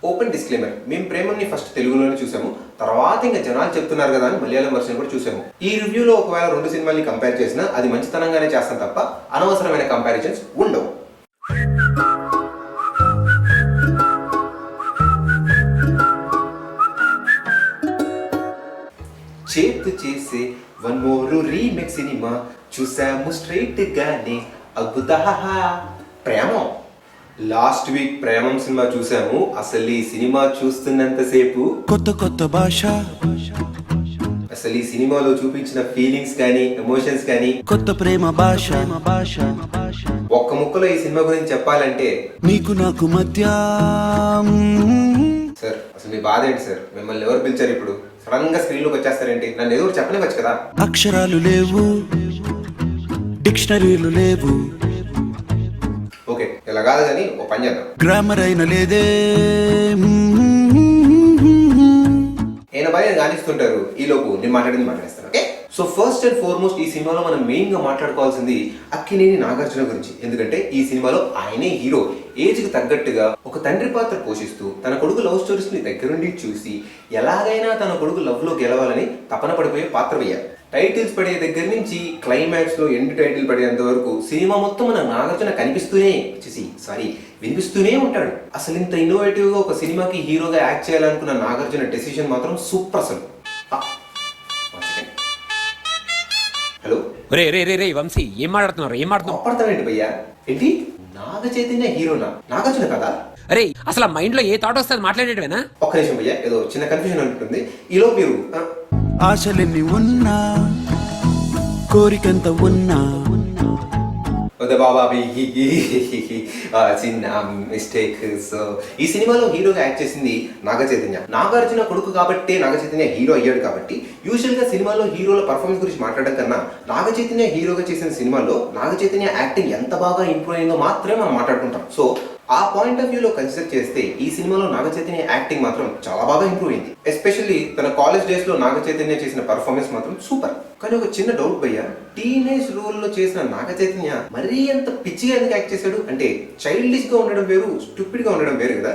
Open disclaimer, మేము ప్రేమని first తెలుగులోనే చూసాము, తర్వాత ఇంకా జనాలు చెప్తున్నారు కదా అని మలయాళం వర్షన్ కూడా చూసాము. ఈ రివ్యూలో ఒకవేళ 2 సినిమాల్ని కంపేర్ చేసినా అది మంచితనంగానే చేస్తాం తప్ప అనవసరమైన కంపారిజన్స్ ఉండవు. చేతు చేసే వన్ మోర్ రీమేక్ సినిమా చూసాము స్ట్రైట్ గానే అద్భుత Premam. Last week Premam cinema చూసాము. అసలు ఈ సినిమా చూస్తున్నంతసేపు కొత్త కొత్త భాష, అసలు ఈ సినిమాలో చూపించిన ఫీలింగ్స్ కానీ ఎమోషన్స్ కానీ కొత్త ప్రేమ భాష. ఒక్క ముక్కలో ఈ సినిమా గురించి చెప్పాలంటే, నీకు నాకు మధ్య సార్ అసలు మీ బాధ ఏంటి సార్? మిమ్మల్ని ఎవరు పిలిచారు ఇప్పుడు? సడన్ గా స్క్రీన్ లోకి వచ్చేస్తారేంటి? నన్ను ఎవరు చెప్పనివచ్చు కదా. అక్షరాలు లేవు, డిక్షనరీలు లేవు, ఓకే ఇలా కాదు కానీ ఓ పని చేద్దాం. గ్రామర్ అయిన లేదే. ఆయన బాగా గాలిస్తుంటారు, ఈ లోపు నేను మాట్లాడేస్తాను. Okay, so first and foremost ఈ సినిమాలో మనం మెయిన్ గా మాట్లాడుకోవాల్సింది అక్కినేని నాగార్జున గురించి. ఎందుకంటే ఈ సినిమాలో ఆయనే హీరో. ఏజ్ కి తగ్గట్టుగా ఒక తండ్రి పాత్ర పోషిస్తూ తన కొడుకు లవ్ స్టోరీస్ ని దగ్గరుండి చూసి ఎలాగైనా తన కొడుకు లవ్ లో గెలవాలని తపన పడిపోయే పాత్ర వేయాలి. టైటిల్స్ పడే దగ్గర నుంచి క్లైమాక్స్ లో ఎండ్ టైటిల్ పడేంత వరకు సినిమా మొత్తం మన నాగార్జున వినిపిస్తూనే ఉంటాడు. అసలు ఇంత ఇన్నోవేటివ్ గా ఒక సినిమాకి హీరోగా యాక్ట్ చేయాలనుకున్న నాగార్జున డెసిషన్ మాత్రం సూపర్. అసలు హలో రే రే రే రే వంశీ, ఏం మాట్లాడుతున్నారు? ఏంటి భయ్యా? ఏంటి నాగ చైతన్య హీరోనా? నాగార్జున కదా? అరే అసలు మైండ్ లో ఏ థాట్ వస్తుంది మాట్లాడేటవేనా? ఒక్క నిమిషం భయ్యా, ఏదో చిన్న కన్ఫ్యూజన్ ఉంటుంది. ఈలో మీరు ఆశలెన్ని ఉన్నా, కోరికంత ఉన్నా, చిన్న మిస్టేక్. సో ఈ సినిమాలో హీరోగా యాక్ట్ చేసింది నాగ చైతన్య. నాగార్జున కొడుకు కాబట్టి నాగ చైతన్య హీరో అయ్యాడు కాబట్టి యూజువల్ గా సినిమాలో హీరోల పర్ఫార్మెన్స్ గురించి మాట్లాడడం కన్నా నాగ చైతన్య హీరోగా చేసిన సినిమాలో నాగ చైతన్య యాక్టింగ్ ఎంత బాగా ఇంప్రూవ్ అయిందో మాత్రమే మనం మాట్లాడుకుంటాం. సో ఆ పాయింట్ ఆఫ్ వ్యూలో కన్సిడర్ చేస్తే ఈ సినిమాలో నాగ చైతన్య యాక్టింగ్ మాత్రం చాలా బాగా ఇంప్రూవ్ అయింది. ఎస్పెషల్లీ తన కాలేజ్ డేస్ లో నాగ చైతన్య చేసిన పర్ఫార్మెన్స్ మాత్రం సూపర్. కానీ ఒక చిన్న డౌట్ భయ్యా, టీనేజ్ రోల్ లో చేసిన నాగ చైతన్య మరీ అంత పిచ్చిగా ఎందుకు యాక్ట్ చేశాడు? అంటే చైల్డిష్ గా ఉండడం వేరు, స్టూపిడ్ గా ఉండడం వేరు కదా.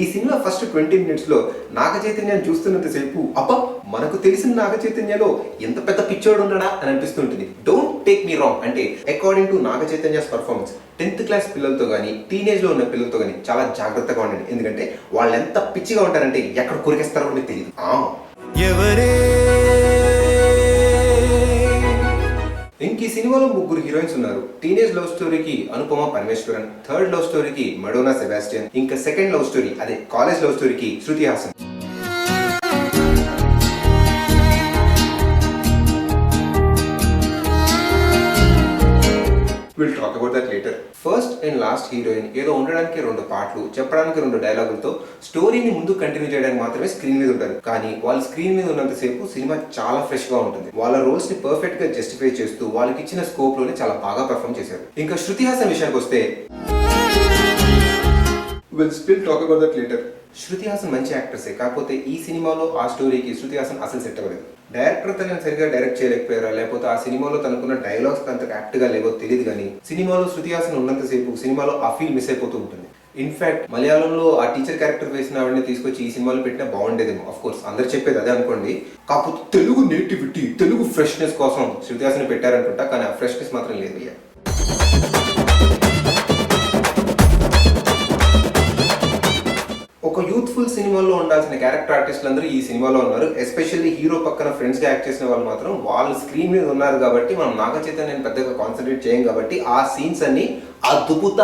ఈ సినిమా ఫస్ట్ 20 minutes లో నాగ చైతన్యాన్ని చూస్తున్నంతసేపు అబ్బా మనకు తెలిసిన నాగ చైతన్యలో ఎంత పెద్ద పిచ్చోడు ఉన్నాడా అని అనిపిస్తుంటుంది. డోంట్ టేక్ మీ రాంగ్, అంటే according to Naga Chaitanya's performance 10th class పిల్లలతో కానీ టీనేజ్ లో ఉన్న పిల్లలతో కానీ చాలా జాగ్రత్తగా ఉండండి. ఎందుకంటే వాళ్ళు ఎంత పిచ్చిగా ఉంటారంటే ఎక్కడ కొరికేస్తారో కూడా మీకు తెలియదు. ఎవరే ఇంక ఈ సినిమాలో 3 హీరోయిన్స్ ఉన్నారు. టీనేజ్ లవ్ స్టోరీకి అనుపమ పరమేశ్వరన్, థర్డ్ లవ్ స్టోరీకి మడోనా సెబాస్టియన్, ఇంకా సెకండ్ లవ్ స్టోరీ అదే కాలేజ్ లవ్ స్టోరీకి Shruti Haasan. We'll talk about that later. First and last heroine ఏదో ఉండడానికి 2 పాటలు, చెప్పడానికి 2 డైలాగులతో స్టోరీని ముందు కంటిన్యూ చేయడానికి మాత్రమే స్క్రీన్ మీద ఉంటారు. కానీ వాళ్ళు స్క్రీన్ మీద ఉన్నంతసేపు సినిమా చాలా ఫ్రెష్ గా ఉంటుంది. వాళ్ళ రోల్స్ ని పర్ఫెక్ట్ గా జస్టిఫై చేస్తూ వాళ్ళకి ఇచ్చిన స్కోప్ లోనే చాలా బాగా పర్ఫామ్ చేశారు. ఇంకా శృతి హాసన్ విషయానికి వస్తే we'll still talk about that later. Shruti Haasan మంచి యాక్టర్సే, కాకపోతే ఈ సినిమాలో ఆ స్టోరీకి శృతి హాసన్ అసలు సెట్ అవ్వలేదు. డైరెక్టర్ తనని సరిగా డైరెక్ట్ చేయలేకపోయారా, లేకపోతే ఆ సినిమాలో తనకున్న డైలాగ్స్ అంత యాక్ట్ గా లేవో తెలియదు. కానీ సినిమాలో శృతి హాసన్ ఉన్నంతసేపు సినిమాలో ఆ ఫీల్ మిస్ అయిపోతూ ఉంటుంది. ఇన్ఫాక్ట్ మలయాళంలో ఆ టీచర్ క్యారెక్టర్ వేసిన ఆవిడని తీసుకొచ్చి ఈ సినిమాలో పెట్టినా బాగుండేదేమో. ఆఫ్ కోర్స్ అందరు చెప్పేది అదే అనుకోండి. కాకపోతే తెలుగు నేటివిటీ, తెలుగు ఫ్రెష్నెస్ కోసం శృతి హాసన్ పెట్టారనుకుంటా, కానీ ఆ ఫ్రెష్నెస్ మాత్రం లేదు. అయ్యా ఒక యూత్ఫుల్ సినిమాలో ఉండాల్సిన క్యారెక్టర్ ఆర్టిస్టులు అందరూ ఈ సినిమాలో ఉన్నారు. ఎస్పెషల్లీ హీరో పక్కన ఫ్రెండ్స్ గా యాక్ట్ చేసిన వాళ్ళు మాత్రం వాళ్ళు స్క్రీన్ మీద ఉన్నారు కాబట్టి మనం నాగ చైతన్యని పెద్దగా కాన్సన్ట్రేట్ చేయం కాబట్టి ఆ సీన్స్ అన్ని అద్భుత.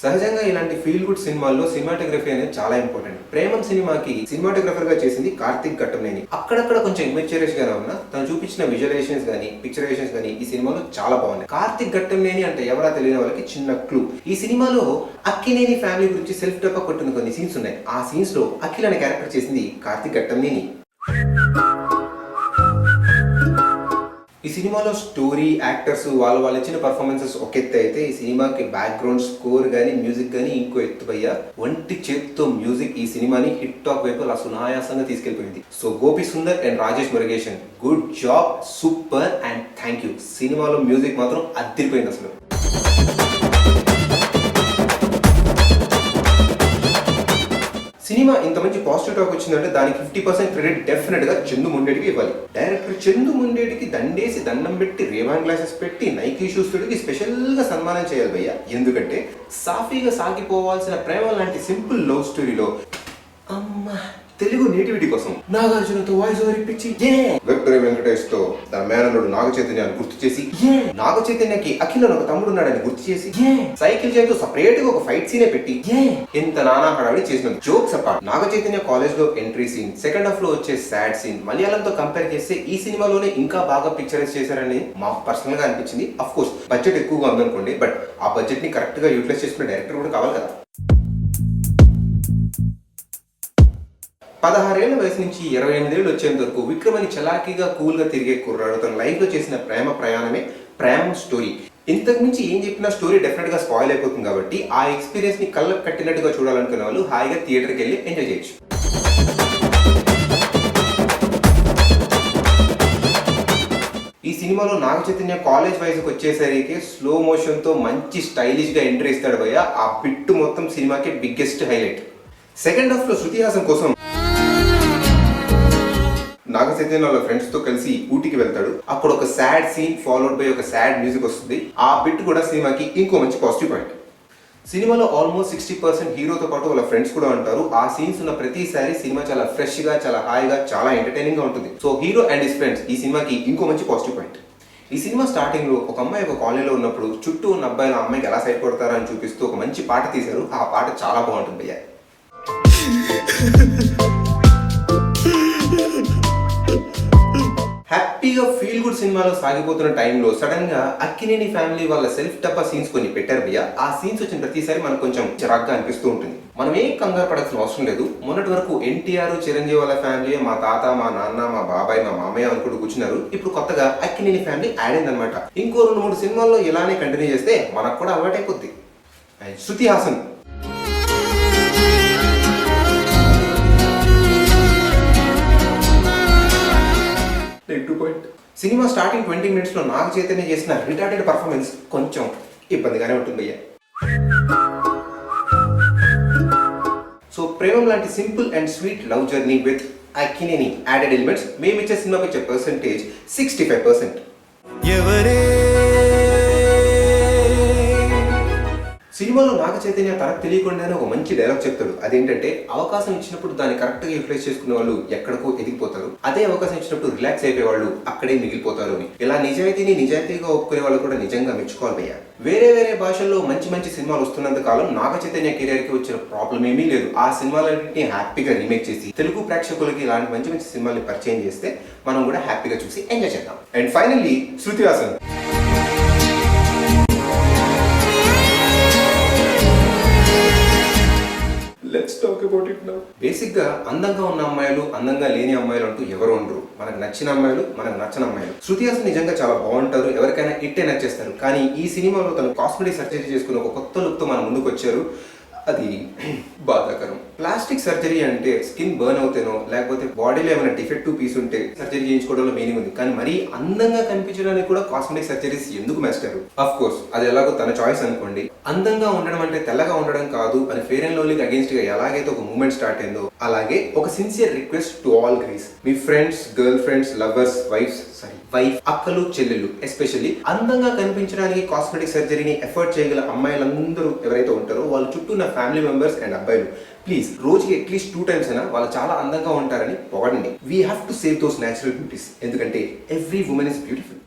సహజంగా ఇలాంటి ఫీల్ గుడ్ సినిమాల్లో సినిమాటోగ్రఫీ అనేది చాలా ఇంపార్టెంట్. ప్రేమం సినిమాకి సినిమాటోగ్రఫర్ గా చేసింది కార్తిక్ ఘట్టమనేని. అక్కడక్కడ కొంచెం ఇమెచ్యూరియస్ గానే ఉన్నా తను చూపించిన విజువలైజేషన్స్ గానీ పిక్చరైజేషన్స్ గానీ ఈ సినిమాలో చాలా బాగున్నాయి. కార్తిక్ ఘట్టమనేని అంటే ఎవరా తెలియని వాళ్ళకి చిన్న క్లూ. ఈ సినిమాలో అక్కినేని ఫ్యామిలీ గురించి సెల్ఫ్ డెపా కొట్టిన కొన్ని సీన్స్ ఉన్నాయి. ఆ సీన్స్ లో అఖిల్ అనే క్యారెక్టర్ చేసింది కార్తిక్ ఘట్టమనేని. ఈ సినిమాలో స్టోరీ, యాక్టర్స్ వాళ్ళు ఇచ్చిన పర్ఫార్మెన్సెస్ ఒక ఎత్తు అయితే ఈ సినిమాకి బ్యాక్గ్రౌండ్ స్కోర్ గానీ మ్యూజిక్ గానీ ఇంకో ఎత్తు భయ్యా. ఒంటి చేత్తో మ్యూజిక్ ఈ సినిమాని హిట్ టాప్ వైపు అలా సునాయాసంగా తీసుకెళ్లిపోయింది. So Gopi Sundar and Rajesh Murugesan good job, super and thank you. సినిమాలో మ్యూజిక్ మాత్రం అదిరిపోయింది. అసలు సినిమా ఇంత మంచి పాజిటివ్ టాక్ వచ్చిందంటే దానికి 50% క్రెడిట్ డెఫినెట్ గా చందు ముండేటికి ఇవ్వాలి. డైరెక్టర్ చందు ముండేటికి దండేసి దండం పెట్టి రేవాన్ గ్లాసెస్ పెట్టి నైకీ షూస్ తోడికి స్పెషల్ గా సన్మానం చేయాలి భయ్య. ఎందుకంటే సాఫీగా సాగిపోవాల్సిన ప్రేమ లాంటి సింపుల్ లవ్ స్టోరీలో అమ్మా తెలుగు నేటివిటీ కోసం నాగార్జునతో వాయిస్ ఓవర్ ఇప్పించి విక్టరీ వెంకటేష్ తో తన మేనల్లుడు నాగ చైతన్యాన్ని గుర్తు చేసి నాగ చైతన్యకి అఖిల్ ఒక తమ్ముడు ఉన్నాడని గుర్తు చేసి సైకిల్ చేస్తూ సపరేట్ గా ఒక ఫైట్ సీనే పెట్టి ఇంత నానా హడావిడి చేసిన jokes apart Naga Chaitanya college లో ఎంట్రీ సీన్, సెకండ్ హాఫ్ లో వచ్చే సాడ్ సీన్ మలయాళంతో కంపేర్ చేస్తే ఈ సినిమాలోనే ఇంకా బాగా పిక్చరైజ్ చేశారని మాకు పర్సనల్ గా అనిపించింది. అఫ్ కోర్స్ బడ్జెట్ ఎక్కువగా ఉందనుకోండి, బట్ ఆ బడ్జెట్ ని కరెక్ట్ గా యూటిలైజ్ చేసుకునే డైరెక్టర్ కూడా కావాలి కదా. 16 ఏళ్ల వయసు నుంచి 28 ఏళ్ళు వచ్చేంత వరకు విక్రమని చలాకీగా కూల్ గా తిరిగే కుర్రాడు తన లైఫ్ లో చేసిన ప్రేమ ప్రయాణమే ప్రేమ స్టోరీ. ఇంతకు మించి ఏం చెప్పినా స్టోరీ డెఫినెట్ గా స్పాయిల్ అయిపోతుంది కాబట్టి ఆ ఎక్స్పీరియన్స్ ని కళ్ళకు కట్టినట్టుగా చూడాలనుకునే వాళ్ళు హాయిగా థియేటర్కి వెళ్ళి ఎంజాయ్ చేయొచ్చు. ఈ సినిమాలో నాగ చైతన్య కాలేజ్ వయసుకు వచ్చేసరికి స్లో మోషన్ తో మంచి స్టైలిష్ గా ఎంట్రీ ఇస్తాడు భయ్య. ఆ బిట్ మొత్తం సినిమాకి బిగ్గెస్ట్ హైలైట్. సెకండ్ హాఫ్ లో శృతి హాసన్ కోసం నాగ చైతన్య వాళ్ళ ఫ్రెండ్స్ తో కలిసి ఊటీకి వెళ్తాడు. అప్పుడు ఒక సాడ్ సీన్ ఫాలోడ్ బై ఒక సాడ్ మ్యూజిక్ వస్తుంది. ఆ బిట్ కూడా సినిమాకి ఇంకో మంచి పాజిటివ్ పాయింట్. సినిమాలో ఆల్మోస్ట్ 60% హీరోతో పాటు వాళ్ళ ఫ్రెండ్స్ కూడా ఉంటారు. ఆ సీన్స్ ఉన్న ప్రతిసారి సినిమా చాలా ఫ్రెష్ గా, చాలా హాయిగా, చాలా ఎంటర్టైనింగ్ గా ఉంటుంది. So hero and his friends ఈ సినిమాకి ఇంకో మంచి పాజిటివ్ పాయింట్. ఈ సినిమా స్టార్టింగ్ లో ఒక అమ్మాయి ఒక కాలనీలో ఉన్నప్పుడు చుట్టూ ఉన్న అబ్బాయిలు ఆ అమ్మాయికి ఎలా సైడ్ కొడతారా అని చూపిస్తూ ఒక మంచి పాట తీశారు. ఆ పాట చాలా బాగుంటుంది భయ్యా. హ్యాపీగా ఫీల్ గుడ్ సినిమాలో సాగిపోతున్న టైంలో సడన్ గా అక్కినేని ఫ్యామిలీ వాళ్ళ సెల్ఫ్ టప్పా సీన్స్ కొన్ని పెట్టారు భయ్య. ఆ సీన్స్ వచ్చిన ప్రతిసారి మనకు కొంచెం చిరాగ్గా అనిపిస్తూ ఉంటుంది. మనం ఏం కంగారు పడాల్సిన అవసరం లేదు. మొన్నటి వరకు ఎన్టీఆర్, చిరంజీవి వాళ్ళ ఫ్యామిలీ మా తాత, మా నాన్న, మా బాబాయ్, మా మామయ్య అనుకుంటూ కూర్చున్నారు. ఇప్పుడు కొత్తగా అక్కినేని ఫ్యామిలీ యాడ్ అయిందనమాట. ఇంకో 2-3 సినిమాల్లో ఇలానే కంటిన్యూ చేస్తే మనకు కూడా అలవాటైపోద్ది. Shruti Haasan cinema starting 20 minutes లో నాగ చైతన్య చేసిన రిటార్డెడ్ పర్ఫార్మెన్స్ కొంచెం ఇబ్బందిగానే ఉంటుంది భయ్య. సో ప్రేమం లాంటి simple and sweet love journey with Akkineni added elements మేమిచ్చే సినిమాకి ఇచ్చే పర్సెంటేజ్ 65%. ఎవరే సినిమాలో నాగ చైతన్య తనకు తెలియకుండానే ఒక మంచి డైలాగ్ చెప్తాడు. అదేంటంటే అవకాశం ఇచ్చినప్పుడు దాన్ని కరెక్ట్ గా యూటిలైజ్ చేసుకునే వాళ్ళు ఎక్కడికో ఎదిగిపోతారు, అదే అవకాశం ఇచ్చినప్పుడు రిలాక్స్ అయిపోయే వాళ్ళు అక్కడే మిగిలిపోతారు అని. ఇలా నిజాయితీగా ఒప్పుకునే వాళ్ళు కూడా నిజంగా మెచ్చుకోవాలి భయ్య. వేరే వేరే భాషల్లో మంచి మంచి సినిమాలు వస్తున్నంత కాలం నాగ చైతన్య కెరియర్ కి వచ్చిన ప్రాబ్లం ఏమీ లేదు. ఆ సినిమాలన్నింటినీ హ్యాపీగా రీమేక్ చేసి తెలుగు ప్రేక్షకులకి ఇలాంటి మంచి మంచి సినిమాల్ని పరిచయం చేస్తే మనం కూడా హ్యాపీగా చూసి ఎంజాయ్ చేద్దాం. And finally Shruti Haasan. Let's talk about it now. Basic గా అందంగా ఉన్న అమ్మాయిలు, అందంగా లేని అమ్మాయిలు అంటూ ఎవరు ఉండరు. మనకు నచ్చిన అమ్మాయిలు, మనకు నచ్చని అమ్మాయిలు. శృతి హాసన్ నిజంగా చాలా బాగుంటారు, ఎవరికైనా ఇట్టే నచ్చేస్తారు. కానీ ఈ సినిమాలో తను కాస్మెటిక్ సర్జరీ చేసుకుని ఒక కొత్త లుక్ తో మన ముందుకు వచ్చారు. అది బాధాకరం. ప్లాస్టిక్ సర్జరీ అంటే స్కిన్ బర్న్ అవుతేనో లేకపోతే బాడీలో ఏమైనా డిఫెక్టివ్ పీస్ ఉంటే సర్జరీ చేయించుకోవడంలో మీనింగ్ ఉంది. కానీ మరీ అందంగా కనిపించడానికి కూడా కాస్మెటిక్ సర్జరీస్ ఎందుకు మేస్తారు? అఫ్ కోర్స్ అది ఎలాగో తన చాయిస్ అనుకోండి. అందంగా ఉండడం అంటే తెల్లగా ఉండడం కాదు అని ఫెయిర్ అండ్ లవ్లీకి అగేన్స్ట్ గా ఎలాగైతే ఒక మూవ్మెంట్ స్టార్ట్ అయిందో అలాగే ఒక sincere request to all guys, me friends, girl friends, lovers, wife, అక్కలు, చెల్లెళ్ళు ఎస్పెషల్లీ అందంగా కనిపించడానికి కాస్మెటిక్ సర్జరీని ఎఫర్ట్ చేయగల అమ్మాయిలందరూ ఎవరైతే ఉంటారో వాళ్ళ చుట్టూ ఉన్న ఫ్యామిలీ మెంబర్స్ అండ్ అబ్బాయిలు ప్లీజ్ రోజుకి అట్లీస్ట్ 2 times అయినా వాళ్ళు చాలా అందంగా ఉంటారని పొగడండి. We have to save those natural beauties. ఎందుకంటే ఎవ్రీ ఉమెన్ ఇస్ బ్యూటిఫుల్.